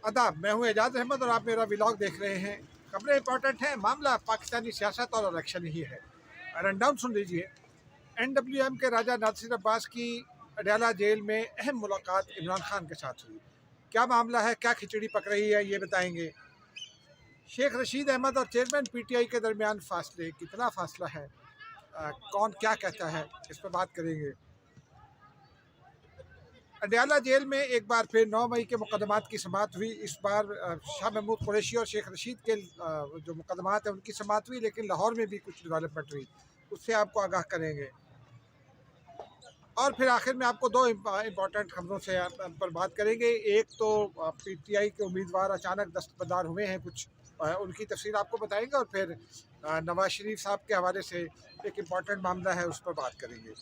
आदाब, मैं हूँ एजाज अहमद और आप मेरा व्लॉग देख रहे हैं। खबरें इंपॉर्टेंट हैं, मामला पाकिस्तानी सियासत और इलेक्शन ही है। रनडाउन सुन लीजिए। NWM के राजा नासिर अब्बास की अडयाला जेल में अहम मुलाकात इमरान खान के साथ हुई। क्या मामला है, क्या खिचड़ी पक रही है, ये बताएंगे। शेख रशीद अहमद और चेयरमैन PTI के दरमियान फासले, कितना फासला है, कौन क्या कहता है, इस पर बात करेंगे। अडयाला जेल में एक बार फिर 9 मई के मुकदमात की समाअत हुई। इस बार शाह महमूद कुरैशी और शेख रशीद के जो मुकदमात हैं उनकी समाअत हुई, लेकिन लाहौर में भी कुछ डेवलपमेंट हुई, उससे आपको आगाह करेंगे। और फिर आखिर में आपको दो इम्पॉर्टेंट खबरों से पर बात करेंगे। एक तो PTI के उम्मीदवार अचानक दस्तबरदार हुए हैं कुछ, उनकी तफसीर आपको बताएंगे। और फिर नवाज शरीफ साहब के हवाले से एक इम्पॉर्टेंट मामला है, उस पर बात करेंगे।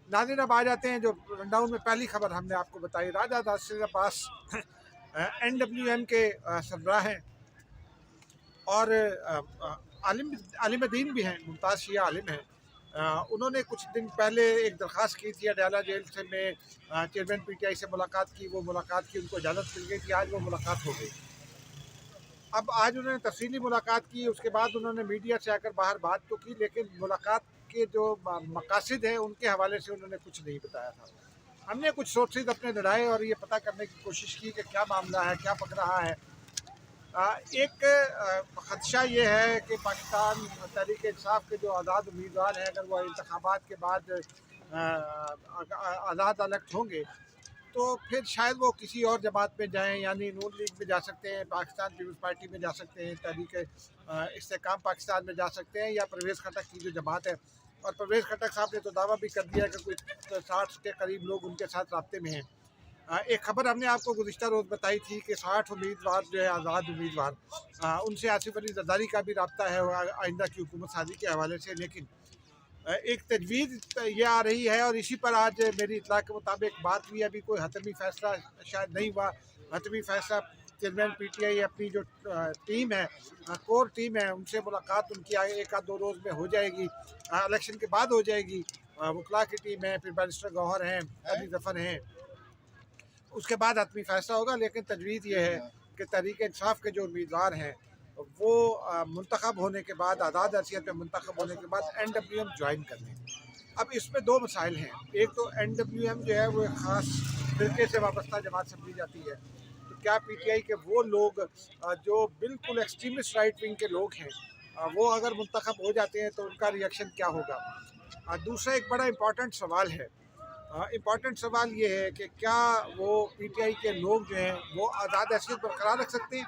नाज़रीन, अब आ जाते हैं जो रनडाउन में पहली खबर हमने आपको बताई। राजा नासिर अब्बास NWM के सरबराह हैं और आलिम दीन भी हैं, मुमताज़ शिया आलिम हैं। उन्होंने कुछ दिन पहले एक दरख्वास्त की थी अडयाला जेल से में चेयरमैन PTI से मुलाकात की। वो मुलाकात की, उनको इजाज़त मिल गई थी, आज वो मुलाकात हो गई। अब आज उन्होंने तफसीली मुलाकात की, उसके बाद उन्होंने मीडिया से आकर बाहर बात तो की, लेकिन मुलाकात के जो मकासद हैं उनके हवाले से उन्होंने कुछ नहीं बताया था। हमने कुछ सोर्सेज अपने लड़ाए और ये पता करने की कोशिश की कि क्या मामला है, क्या पक रहा है। एक खदशा ये है कि पाकिस्तान तहरीक इंसाफ के जो आज़ाद उम्मीदवार हैं, अगर वो इंतखाबात के बाद आज़ाद इलेक्ट होंगे तो फिर शायद वो किसी और जमात में जाएं, यानी नून लीग में जा सकते हैं, पाकिस्तान पीपल्स पार्टी में जा सकते हैं, तहरीक इस्तेकाम पाकिस्तान में जा सकते हैं, या परवेज़ खटक की जो जमात है। और परवेज़ खटक साहब ने तो दावा भी कर दिया कि कुछ 60 के करीब लोग उनके साथ राब्ते में हैं। एक खबर हमने आपको गुज़िश्ता रोज़ बताई थी कि 60 उम्मीदवार जो है आज़ाद उम्मीदवार, उनसे आसिफ अली जरदारी का भी रब्ता है आइंदा की हुकूमत साजी के हवाले से। लेकिन एक तजवीज़ ये आ रही है और इसी पर आज मेरी इत्तला के मुताबिक बात हुई। अभी कोई हतमी फ़ैसला शायद नहीं हुआ। हतमी फ़ैसला चेयरमैन PTI अपनी जो टीम है, कोर टीम है, उनसे मुलाकात उनकी एक आध 2 रोज़ में हो जाएगी, इलेक्शन के बाद हो जाएगी। वकला की टीम है, फिर बैरिस्टर गौहर हैं, अली ज़फ़र हैं, उसके बाद हतमी फ़ैसला होगा। लेकिन तजवीज़ ये है कि तहरीक इंसाफ के जो उम्मीदवार हैं वो मुंतखब होने के बाद, आज़ाद हैसियत में मुंतखब होने के बाद NWM ज्वाइन कर लें। अब इसमें दो मसाइल हैं। एक तो NWM जो है वो एक ख़ास फ़िरके से वाबस्ता जमात समझी जाती है, तो क्या PTI के वो लोग जो बिल्कुल एक्सट्रीमिस्ट राइट विंग के लोग हैं, वो अगर मुंतखब हो जाते हैं तो उनका रिएक्शन क्या होगा। दूसरा एक बड़ा इम्पॉर्टेंट सवाल है। इम्पॉर्टेंट सवाल ये है कि क्या वो PTI के लोग जो हैं वो आज़ाद हैसियत बरकरार रख सकते हैं,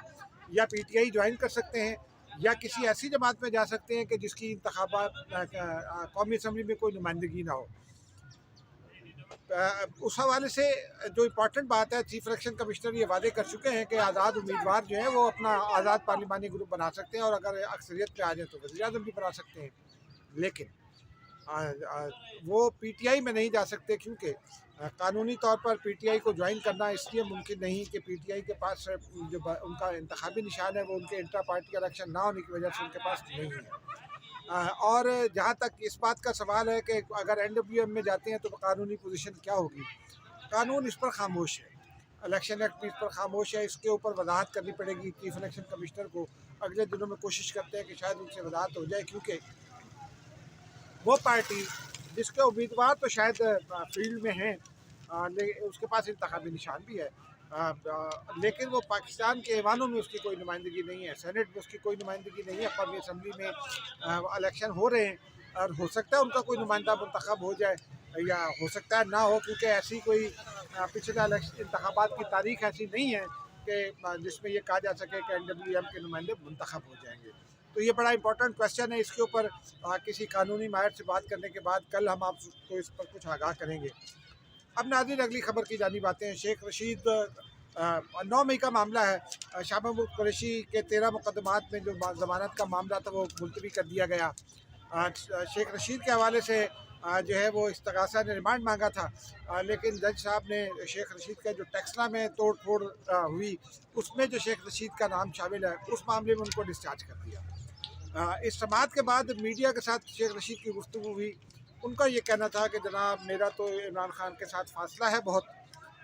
या PTI ज्वाइन कर सकते हैं, या किसी ऐसी जमात में जा सकते हैं कि जिसकी इंतखाबात कौमी असम्बली में कोई नुमाइंदगी ना हो। उस हवाले से जो इम्पॉर्टेंट बात है, चीफ इलेक्शन कमिश्नर ये वादे कर चुके हैं कि आज़ाद उम्मीदवार जो है वो अपना आज़ाद पार्लिमानी ग्रुप बना सकते हैं और अगर अक्सरियत पे आ जाए तो वज़ीर आज़म भी बना सकते हैं। लेकिन वो PTI में नहीं जा सकते, क्योंकि कानूनी तौर पर PTI को ज्वाइन करना इसलिए मुमकिन नहीं कि PTI के पास जो उनका इंतखाबी निशान है वो उनके इंट्रा पार्टी इलेक्शन ना होने की वजह से उनके पास नहीं है। और जहाँ तक इस बात का सवाल है कि अगर NWM में जाते हैं तो कानूनी पोजीशन क्या होगी, कानून इस पर खामोश है, इलेक्शन एक्ट भी इस पर खामोश है। इसके ऊपर वजाहत करनी पड़ेगी चीफ इलेक्शन कमिश्नर को। अगले दिनों में कोशिश करते हैं कि शायद उनसे वजाहत हो जाए, क्योंकि वो पार्टी जिसके उम्मीदवार तो शायद फील्ड में हैं, उसके पास इंतखाबी निशान भी है, लेकिन वो पाकिस्तान के ऐवानों में उसकी कोई नुमाइंदगी नहीं है, सेनेट में उसकी कोई नुमाइंदगी नहीं है। कौमी असम्बली में इलेक्शन हो रहे हैं और हो सकता है उनका कोई नुमाइंदा मुंतखब हो जाए, या हो सकता है ना हो, क्योंकि ऐसी कोई पिछले इंतखाबात की तारीख ऐसी नहीं है कि जिसमें ये कहा जा सके कि NWM के नुमाइंदे मुंतखब हो जाएंगे। तो ये बड़ा इंपॉर्टेंट क्वेश्चन है। इसके ऊपर किसी कानूनी माहिर से बात करने के बाद कल हम आपको इस पर कुछ आगाह करेंगे। अब नाज़रीन, अगली खबर की जानिब आते हैं। शेख रशीद 9 मई का मामला है। शाह महमूद कुरैशी के 13 मुकदमात में जो ज़मानत का मामला था वो मुलतवी कर दिया गया। शेख रशीद के हवाले से जो है वो इस्तगासा ने रिमांड मांगा था, लेकिन जज साहब ने शेख रशीद का जो टेक्सला में तोड़ फोड़ हुई उसमें जो शेख रशीद का नाम शामिल है उस मामले में उनको डिस्चार्ज कर दिया। इस समाअत के बाद मीडिया के साथ शेख रशीद की गुफ्तगू हुई। उनका ये कहना था कि जनाब, मेरा तो इमरान खान के साथ फासला है बहुत,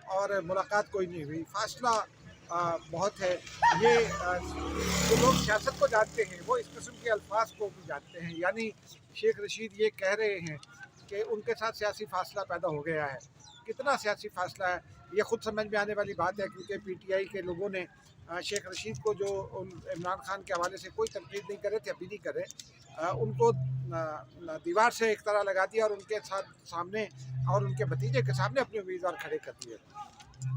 और मुलाकात कोई नहीं हुई। फासला बहुत है। ये जो लोग सियासत को जानते हैं वो इस किस्म के अल्फाज को भी जानते हैं, यानी शेख रशीद ये कह रहे हैं कि उनके साथ सियासी फासला पैदा हो गया है। कितना सियासी फासला है ये ख़ुद समझ में आने वाली बात है, क्योंकि पीटीआई के लोगों ने शेख रशीद को, जो इमरान खान के हवाले से कोई तनकीद नहीं करे थे, अभी नहीं करे, उनको दीवार से एक तरह लगा दिया और उनके साथ सामने और उनके भतीजे के सामने अपने उम्मीदवार खड़े कर दिए।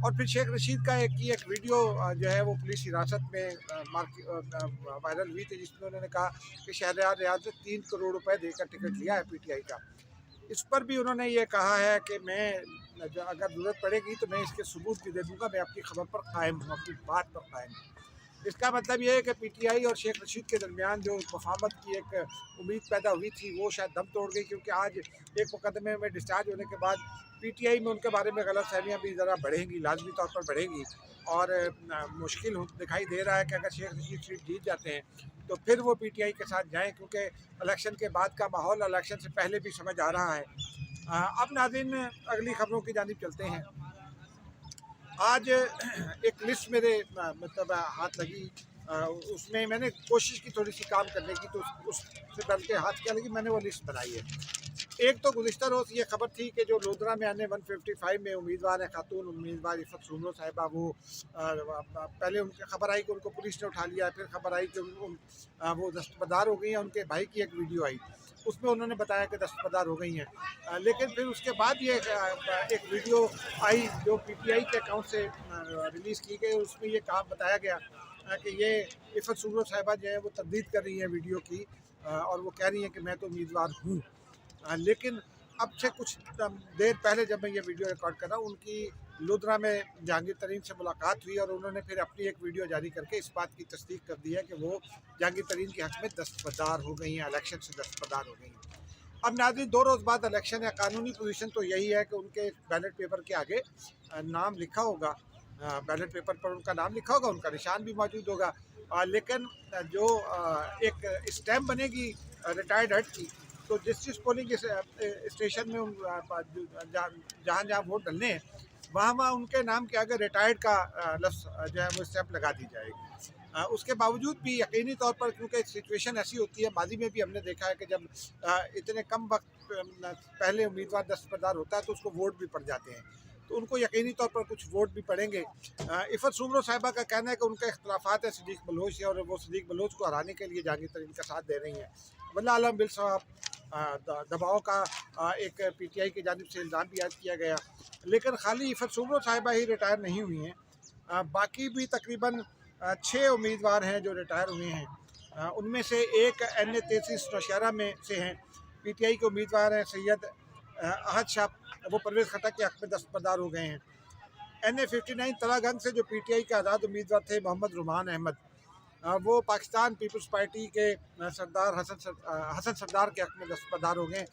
और फिर शेख रशीद का एक वीडियो जो है वो पुलिस हिरासत में वायरल हुई थी, जिसमें उन्होंने कहा कि शहरयार रियाज ने 3 करोड़ रुपए देकर टिकट लिया है पीटीआई का। इस पर भी उन्होंने ये कहा है कि मैं अगर ज़रूरत पड़ेगी तो मैं इसके सबूत भी दे दूँगा, मैं अपनी खबर पर कायम हूँ, अपनी बात पर कायम हूँ। इसका मतलब ये है कि पीटीआई और शेख रशीद के दरमियान जो मफाहमत की एक उम्मीद पैदा हुई थी वो शायद दम तोड़ गई, क्योंकि आज एक मुकदमे में डिस्चार्ज होने के बाद पीटीआई में उनके बारे में गलतफहमियाँ भी ज़रा बढ़ेंगी, लाजमी तौर पर बढ़ेंगी। और मुश्किल दिखाई दे रहा है कि अगर शेख रशीद सीट जीत जाते हैं तो फिर वो पीटीआई के साथ जाएँ, क्योंकि इलेक्शन के बाद का माहौल इलेक्शन से पहले भी समझ आ रहा है। अब नाज़रीन अगली खबरों की जानिब चलते हैं। आज एक लिस्ट मेरे मतलब हाथ लगी, उसमें मैंने कोशिश की थोड़ी सी काम करने की, तो उससे डर के हाथ क्या लगी, मैंने वो लिस्ट बनाई है। एक तो गुज़िश्ता रोज़ ये खबर थी कि जो लोधरा में आने 155 में उम्मीदवार है, खातून उम्मीदवार इफ़त सुमरो साहिबा, वो पहले उनकी खबर आई कि उनको पुलिस ने उठा लिया, फिर खबर आई कि वो दस्तबरदार हो गई हैं। उनके भाई की एक वीडियो आई, उसमें उन्होंने बताया कि दस्तबरदार हो गई हैं। लेकिन फिर उसके बाद ये एक वीडियो आई जो पीटीआई के अकाउंट से रिलीज़ की गई, उसमें ये कहा बताया गया कि ये इफ़त सुमरो साहिबा जो है वो तरदीद कर रही हैं वीडियो की, और वो कह रही हैं कि मैं तो उम्मीदवार हूँ। लेकिन अब से कुछ देर पहले जब मैं ये वीडियो रिकॉर्ड कर रहा हूँ, उनकी लुधियाना में जहांगीर तरीन से मुलाकात हुई और उन्होंने फिर अपनी एक वीडियो जारी करके इस बात की तस्दीक कर दी है कि वो जहांगीर तरीन के हक़ में दस्तबरदार हो गई हैं, इलेक्शन से दस्तबरदार हो गई हैं। अब नाज़रीन 2 रोज़ बाद इलेक्शन है, कानूनी पोजीशन तो यही है कि उनके बैलेट पेपर के आगे नाम लिखा होगा, बैलेट पेपर पर उनका नाम लिखा होगा, उनका निशान भी मौजूद होगा। लेकिन जो एक स्टैम्प बनेगी रिटायर्ड हट की, तो जिस पोलिंग स्टेशन में जहाँ जहाँ वोट डलने हैं वहाँ उनके नाम के आगे रिटायर्ड का लफ्ज़ जो है वो स्टैम्प लगा दी जाएगी। उसके बावजूद भी यकीनी तौर पर, क्योंकि सिचुएशन ऐसी होती है, माजी में भी हमने देखा है कि जब इतने कम वक्त पहले उम्मीदवार दस्तबरदार होता है तो उसको वोट भी पड़ जाते हैं, तो उनको यकीनी तौर पर कुछ वोट भी पड़ेंगे। इफ़त सुमरो साहिबा का कहना है कि उनका इख्तलाफात है सदीक बलोच से, और वो सदीक बलोच को हराने के लिए जहांगीर तरीन का साथ दे रही हैं। वल्लाह आलम बिल साहब, दबाव का एक पीटीआई की जानिब से इल्ज़ाम भी याद किया गया। लेकिन खाली इफ़त सुमरो साहिबा ही रिटायर नहीं हुई हैं, बाकी भी तकरीबन 6 उम्मीदवार हैं जो रिटायर हुए हैं। उनमें से एक NA 33 नौशहरा में से हैं, पीटीआई के उम्मीदवार हैं सैयद अहद शाह, वो परवेज़ खट्टक के हक़ में दस्तबरदार हो गए हैं। NA 59 तलागंज से जो पीटीआई के आज़ाद उम्मीदवार थे मोहम्मद रुमान अहमद, वो पाकिस्तान पीपल्स पार्टी के सरदार हसन सरदार के हक़ में दस्तबरदार हो गए।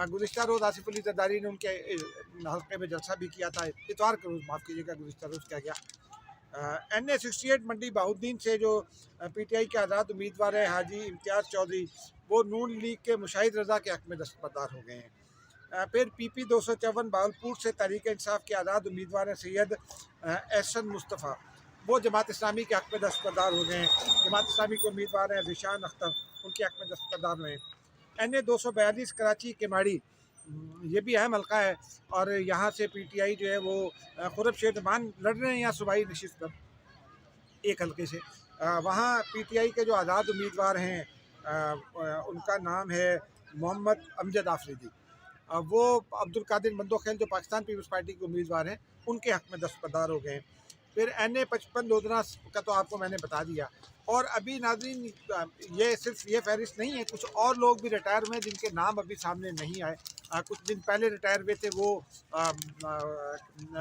गुज़िश्ता रोज़ आसिफ अली जरदारी ने उनके हल्के में जलसा भी किया था, इतवार के रोज़, माफ़ कीजिएगा, गुज़िश्ता रोज़ क्या गया। NA 68 मंडी बहाउद्दीन से जो पीटीआई के आज़ाद उम्मीदवार है हाजी इम्तियाज़ चौधरी, वो नून लीग के मुशाहिद रज़ा के हक़ में दस्तबरदार हो गए हैं। फिर PP 254 बावलपुर से तहरीक इंसाफ के आज़ाद उम्मीदवार हैं सैयद एहसन मुस्तफ़ा, वो जमात इस्लामी के हक़ में दस्तबरदार हो गए हैं। जमात इस्लामी के उम्मीदवार हैं ज़िशान अख्तर, उनके हक़ में दस्तबरदार हुए हैं। NA 242 कराची केमाड़ी, ये भी अहम हल्का है, और यहाँ से पीटीआई जो है वो खुरब शेर रहमान लड़ रहे हैं यहाँ सूबाई नशिस्त पर एक हल्के से। वहाँ पीटीआई के जो आज़ाद उम्मीदवार हैं उनका नाम है मोहम्मद अमजद आफरीदी, वो अब्दुल कादिर मंदोखेल जो पाकिस्तान पीपल्स पार्टी के उम्मीदवार हैं उनके हक़ में दस्तबरदार हो गए। फिर NA 55 लोधरा का तो आपको मैंने बता दिया। और अभी नाज़रीन ये सिर्फ ये फहरिस्त नहीं है, कुछ और लोग भी रिटायर हुए जिनके नाम अभी सामने नहीं आए। कुछ दिन पहले रिटायर हुए थे, वो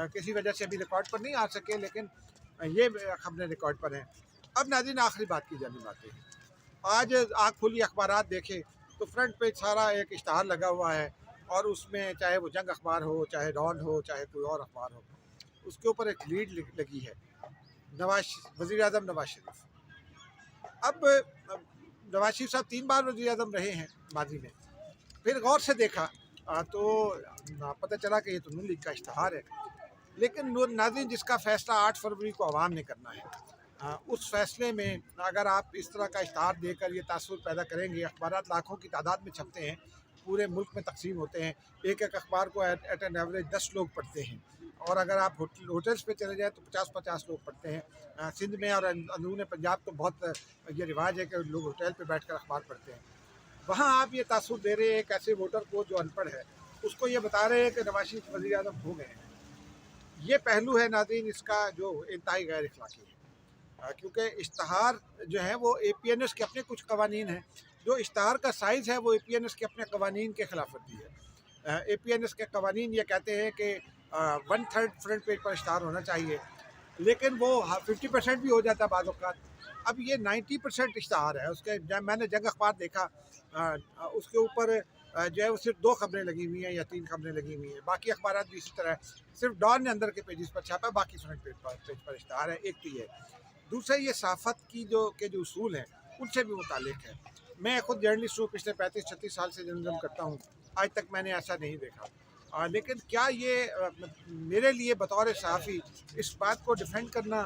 किसी वजह से अभी रिकॉर्ड पर नहीं आ सके, लेकिन ये खबरें रिकॉर्ड पर हैं। अब नाज़रीन आखिरी बात की जानी बातें हैं। आज आँख खुली अखबारात देखें तो फ्रंट पे सारा एक इश्तहार लगा हुआ है, और उसमें चाहे वो जंग अखबार हो, चाहे डॉन हो, चाहे कोई और अखबार हो, उसके ऊपर एक लीड लगी है वज़ीर आज़म नवाज शरीफ। अब नवाज शरीफ साहब 3 बार वज़ीर आज़म रहे हैं माजी में। फिर गौर से देखा तो पता चला कि ये तो नून लीग का इश्तहार है। लेकिन नाज़रीन, जिसका फ़ैसला 8 फरवरी को अवाम ने करना है, उस फैसले में अगर आप इस तरह का इश्तहार देकर ये तासुर पैदा करेंगे, अखबारात लाखों की तादाद में छपते हैं, पूरे मुल्क में तकसीम होते हैं, एक एक अखबार को एट एन एवरेज 10 लोग पढ़ते हैं, और अगर आप होटल्स पे चले जाएँ तो 50-50 लोग पढ़ते हैं। सिंध में और अंदरून पंजाब तो बहुत ये रिवाज है कि लोग होटल पे बैठ कर अखबार पढ़ते हैं। वहाँ आप ये तासुर दे रहे हैं एक ऐसे वोटर को जो अनपढ़ है, उसको ये बता रहे हैं कि नवाज शरीफ वज़ीर आज़म हो गए हैं। ये पहलू है नाज़रीन इसका जो इंतहाई गैर अखलाकी है। क्योंकि इश्तहार जो है वो APNS के अपने कुछ कवानीन हैं, जो इश्तहार का साइज़ है वो APNS के अपने कवानीन के खिलाफ वर्जी है। APNS के कवानीन ये कहते हैं कि 1/3 फ्रंट पेज पर इश्तहार होना चाहिए, लेकिन वो 50% भी हो जाता है बाद औक़ात। अब ये 90% इश्तहार है उसके। जब मैंने जंग अखबार देखा, उसके ऊपर जो है वो सिर्फ 2 खबरें लगी हुई हैं या 3 खबरें लगी हुई हैं, बाकी अखबारात भी इसी तरह है। सिर्फ डॉन ने अंदर के पेजेस पर छापा है, बाकी फ्रंट पेज पर इश्तहार है। एक तो ये दूसरा, ये सहाफ़त की जो उसूल हैं उनसे भी मुतालिक है। मैं खुद जर्नलिस्ट हूँ, पिछले 35-36 साल से जर्नलिज्म करता हूँ, आज तक मैंने ऐसा नहीं देखा। लेकिन क्या ये मेरे लिए बतौर सहाफ़ी इस बात को डिफेंड करना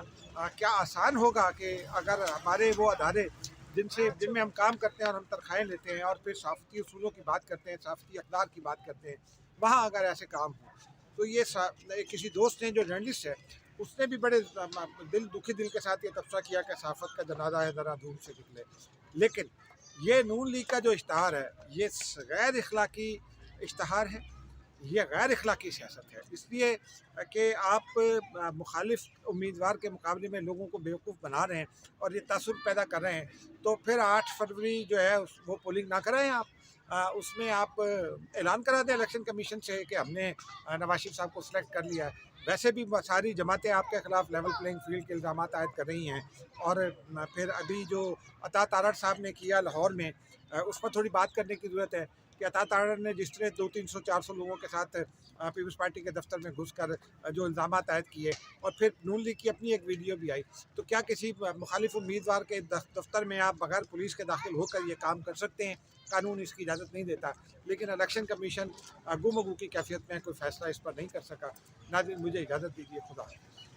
क्या आसान होगा कि अगर हमारे वो अदारे जिनमें हम काम करते हैं और हम तनख्वाहें लेते हैं और फिर सहाफ़ती उसूलों की बात करते हैं, सहाफ़ती अक़दार की बात करते हैं, वहाँ अगर ऐसे काम हो तो ये किसी दोस्त ने जो जर्नलिस्ट है उसने भी बड़े दुखी दिल के साथ ये तबसरा किया कि सहाफ़त का जनाजा है, ज़रा धूम से निकले। लेकिन ये नून लीग का जो इश्तहार है ये गैर अखलाकी इश्तहार है, ये गैर अखलाकी सियासत है, इसलिए कि आप मुखालिफ उम्मीदवार के मुकाबले में लोगों को बेवकूफ़ बना रहे हैं और ये तासुर पैदा कर रहे हैं। तो फिर 8 फरवरी जो है वो पोलिंग ना कराएं आप। उसमें आप ऐलान करा दें इलेक्शन कमीशन से कि हमने नवाज शरीफ साहब को सिलेक्ट कर लिया है। वैसे भी सारी जमातें आपके ख़िलाफ़ लेवल प्लेइंग फील्ड के इल्ज़ामात आयद कर रही हैं, और फिर अभी जो अता तारड़ साहब ने किया लाहौर में, उस पर थोड़ी बात करने की ज़रूरत है कि अता तारड़ ने जिस तरह 200-300-400 लोगों के साथ पीपल्स पार्टी के दफ्तर में घुसकर जो इल्ज़ामात आयद किए, और फिर नून लीग की अपनी एक वीडियो भी आई, तो क्या किसी मुखालिफ उम्मीदवार के दफ्तर में आप बगैर पुलिस के दाखिल होकर ये काम कर सकते हैं? कानून इसकी इजाज़त नहीं देता। लेकिन इलेक्शन कमीशन गुमगू की कैफियत में कोई फ़ैसला इस पर नहीं कर सका। नाज़रीन, मुझे इजाज़त दीजिए। खुदा हाफ़िज़।